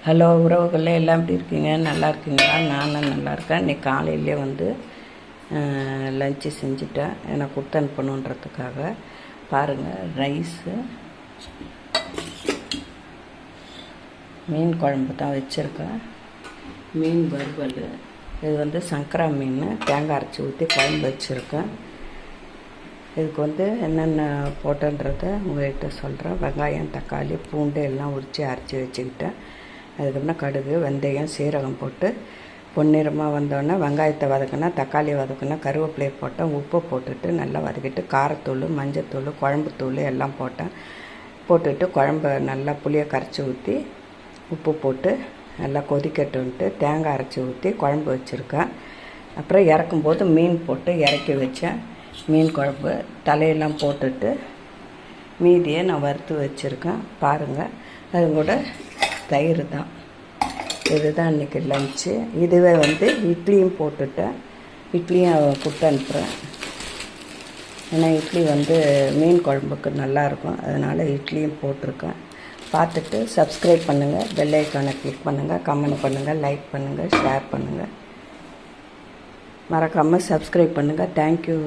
Hello உறவுகளே, எல்லாம் எப்படி இருக்கீங்க? நல்லா இருக்கீங்களா? நானும் நல்லா இருக்கேன். இன்றைக்கி காலையிலே லஞ்சு செஞ்சுட்டேன். எனக்கு கொடுத்து அனுப்பணுன்றதுக்காக பாருங்கள், ரைஸு, மீன் குழம்பு தான் வச்சுருக்கேன். மீன் வறுவல், இது சங்கரா மீன் தேங்காய் அரைச்சி ஊற்றி குழம்பு வச்சுருக்கேன். இதுக்கு என்னென்ன போட்டேன்றதை உங்கள்கிட்ட சொல்கிறேன். வெங்காயம், தக்காளி, பூண்டு எல்லாம் உரித்து அரைச்சி வச்சுக்கிட்டேன். அதுக்கப்புறம் கடுகு, வெந்தயம், சீரகம் போட்டு பொன்னிறமாக வந்தோடனே வெங்காயத்தை வதக்கினா, தக்காளி வதக்கினா, கருவேப்பிலையை போட்டேன். உப்பு போட்டுட்டு நல்லா வதக்கிட்டு காரத்தூள், மஞ்சத்தூள், குழம்புத்தூள் எல்லாம் போட்டுட்டு குழம்பை நல்லா புளியை கரைச்சி ஊற்றி உப்பு போட்டு நல்லா கொதிக்கட்டுன்ட்டு தேங்காய் அரைச்சி ஊற்றி குழம்பு வச்சுருக்கேன். அப்புறம் இறக்கும்போது மீன் போட்டு இறக்கி வச்சேன். மீன் குழம்பு தலையெல்லாம் போட்டுட்டு மீதியை நான் வறுத்து வச்சுருக்கேன். பாருங்கள், அது கூட தயிர் தான். இதுதான் இன்றைக்கி லஞ்சு. இதுவே இட்லியும் போட்டுட்டேன். இட்லியும் கொடுத்து அனுப்புகிறேன். ஏன்னா இட்லி மீன் குழம்புக்கு நல்லாயிருக்கும், அதனால் இட்லியும் போட்டிருக்கேன். பார்த்துட்டு சப்ஸ்கிரைப் பண்ணுங்கள், பெல் ஐக்கானை கிளிக் பண்ணுங்கள், கமெண்ட் பண்ணுங்கள், லைக் பண்ணுங்கள், ஷேர் பண்ணுங்கள். மறக்காமல் சப்ஸ்கிரைப் பண்ணுங்கள். தேங்க்யூ.